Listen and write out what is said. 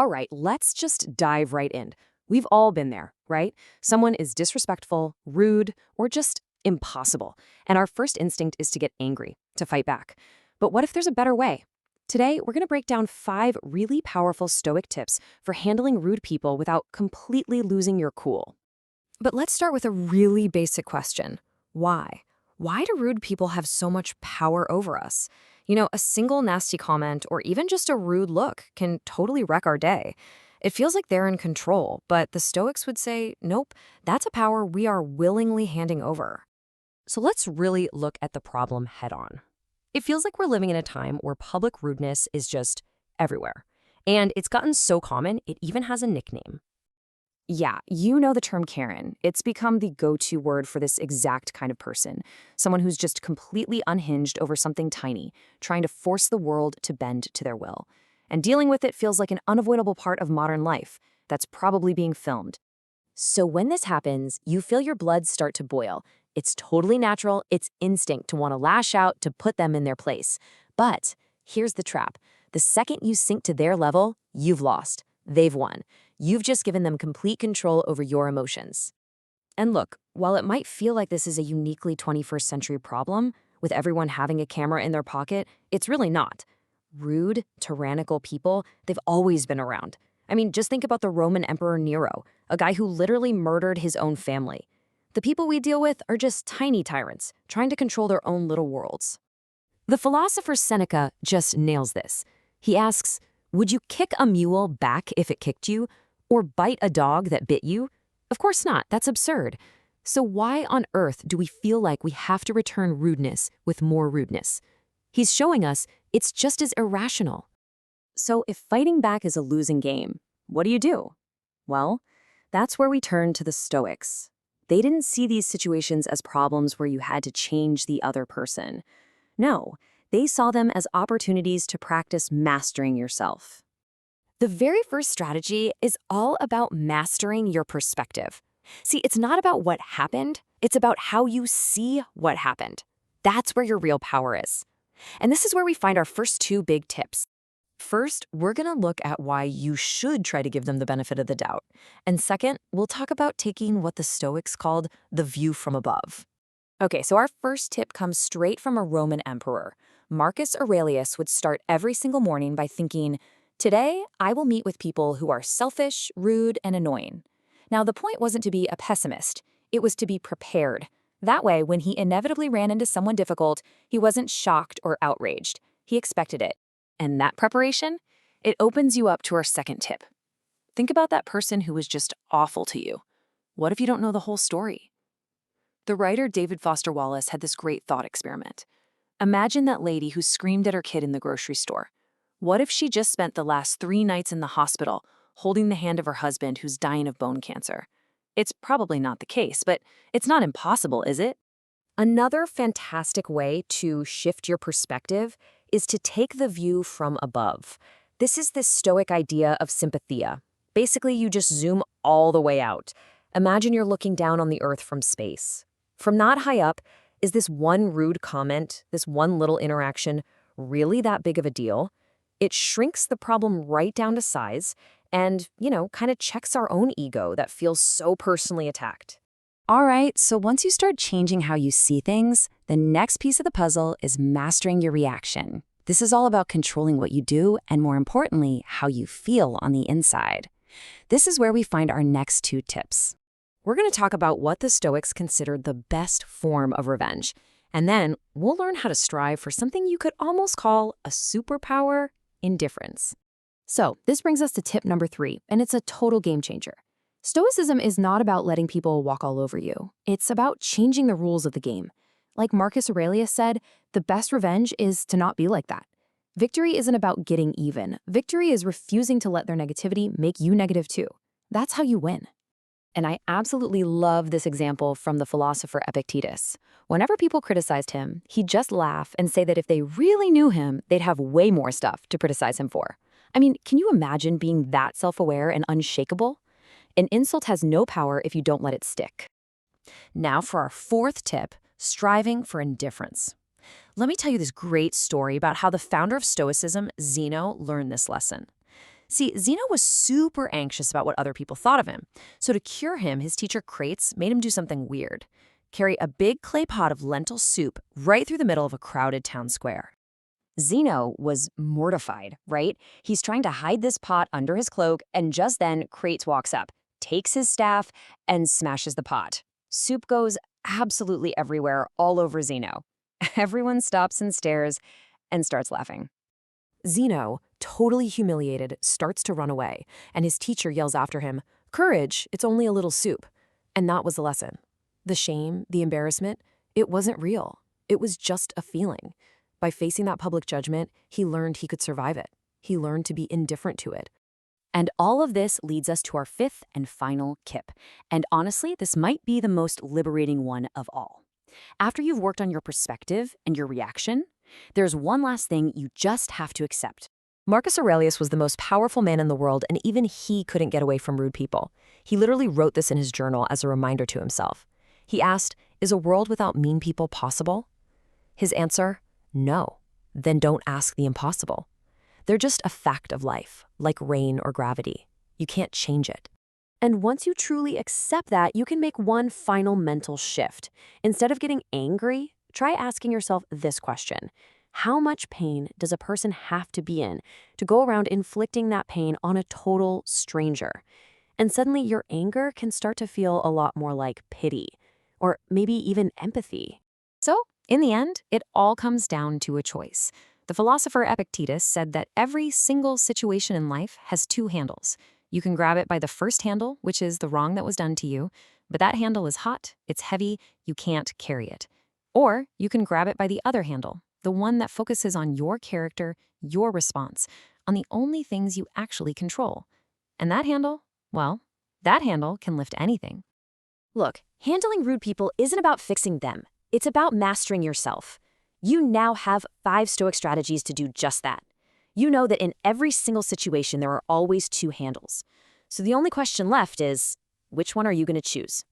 All right, let's just dive right in. We've all been there, right? Someone is disrespectful, rude, or just impossible. And our first instinct is to get angry, to fight back. But what if there's a better way? Today, we're going to break down 5 really powerful Stoic tips for handling rude people without completely losing your cool. But let's start with a really basic question. Why? Why do rude people have so much power over us? You know, a single nasty comment or even just a rude look can totally wreck our day. It feels like they're in control, but the Stoics would say, nope, that's a power we are willingly handing over. So let's really look at the problem head on. It feels like we're living in a time where public rudeness is just everywhere. And it's gotten so common, it even has a nickname. Yeah, you know the term Karen. It's become the go-to word for this exact kind of person. Someone who's just completely unhinged over something tiny, trying to force the world to bend to their will. And dealing with it feels like an unavoidable part of modern life that's probably being filmed. So when this happens, you feel your blood start to boil. It's totally natural. It's instinct to want to lash out to put them in their place. But here's the trap. The second you sink to their level, you've lost. They've won. You've just given them complete control over your emotions. And look, while it might feel like this is a uniquely 21st century problem, with everyone having a camera in their pocket, it's really not. Rude, tyrannical people, they've always been around. I mean, just think about the Roman Emperor Nero, a guy who literally murdered his own family. The people we deal with are just tiny tyrants, trying to control their own little worlds. The philosopher Seneca just nails this. He asks, would you kick a mule back if it kicked you? Or bite a dog that bit you? Of course not, that's absurd. So why on earth do we feel like we have to return rudeness with more rudeness? He's showing us it's just as irrational. So if fighting back is a losing game, what do? Well, that's where we turn to the Stoics. They didn't see these situations as problems where you had to change the other person. No, they saw them as opportunities to practice mastering yourself. The very first strategy is all about mastering your perspective. See, it's not about what happened, it's about how you see what happened. That's where your real power is. And this is where we find our first 2 big tips. First, we're going to look at why you should try to give them the benefit of the doubt. And second, we'll talk about taking what the Stoics called the view from above. Okay, so our first tip comes straight from a Roman emperor. Marcus Aurelius would start every single morning by thinking, today, I will meet with people who are selfish, rude, and annoying. Now, the point wasn't to be a pessimist. It was to be prepared. That way, when he inevitably ran into someone difficult, he wasn't shocked or outraged. He expected it. And that preparation? It opens you up to our second tip. Think about that person who was just awful to you. What if you don't know the whole story? The writer David Foster Wallace had this great thought experiment. Imagine that lady who screamed at her kid in the grocery store. What if she just spent the last 3 nights in the hospital holding the hand of her husband who's dying of bone cancer? It's probably not the case, but it's not impossible, is it? Another fantastic way to shift your perspective is to take the view from above. This is this Stoic idea of sympathia. Basically, you just zoom all the way out. Imagine you're looking down on the earth from space. From not high up, is this one rude comment, this one little interaction, really that big of a deal? It shrinks the problem right down to size and, kind of checks our own ego that feels so personally attacked. All right, so once you start changing how you see things, the next piece of the puzzle is mastering your reaction. This is all about controlling what you do and, more importantly, how you feel on the inside. This is where we find our next 2 tips. We're going to talk about what the Stoics considered the best form of revenge, and then we'll learn how to strive for something you could almost call a superpower: indifference. So this brings us to tip number 3, and it's a total game changer. Stoicism is not about letting people walk all over you. It's about changing the rules of the game. Like Marcus Aurelius said, the best revenge is to not be like that. Victory isn't about getting even. Victory is refusing to let their negativity make you negative too. That's how you win. And I absolutely love this example from the philosopher Epictetus. Whenever people criticized him, he'd just laugh and say that if they really knew him, they'd have way more stuff to criticize him for. I mean, can you imagine being that self-aware and unshakable? An insult has no power if you don't let it stick. Now for our 4th tip, striving for indifference. Let me tell you this great story about how the founder of Stoicism, Zeno, learned this lesson. See, Zeno was super anxious about what other people thought of him. So to cure him, his teacher Crates made him do something weird. Carry a big clay pot of lentil soup right through the middle of a crowded town square. Zeno was mortified, right? He's trying to hide this pot under his cloak, and just then Crates walks up, takes his staff, and smashes the pot. Soup goes absolutely everywhere, all over Zeno. Everyone stops and stares and starts laughing. Zeno, totally humiliated, starts to run away, and his teacher yells after him, "Courage, it's only a little soup." And that was the lesson. The shame, the embarrassment, it wasn't real. It was just a feeling. By facing that public judgment, he learned he could survive it. He learned to be indifferent to it. And all of this leads us to our fifth and final kip. And honestly, this might be the most liberating one of all. After you've worked on your perspective and your reaction, there's one last thing you just have to accept. Marcus Aurelius was the most powerful man in the world, and even he couldn't get away from rude people. He literally wrote this in his journal as a reminder to himself. He asked, "Is a world without mean people possible?" His answer, no. Then don't ask the impossible. They're just a fact of life, like rain or gravity. You can't change it. And once you truly accept that, you can make one final mental shift. Instead of getting angry, try asking yourself this question. How much pain does a person have to be in to go around inflicting that pain on a total stranger? And suddenly your anger can start to feel a lot more like pity, or maybe even empathy. So, in the end, it all comes down to a choice. The philosopher Epictetus said that every single situation in life has two handles. You can grab it by the first handle, which is the wrong that was done to you, but that handle is hot, it's heavy, you can't carry it. Or you can grab it by the other handle, the one that focuses on your character, your response, on the only things you actually control. And that handle, well, that handle can lift anything. Look, handling rude people isn't about fixing them. It's about mastering yourself. You now have 5 Stoic strategies to do just that. You know that in every single situation there are always 2 handles. So the only question left is, which one are you going to choose?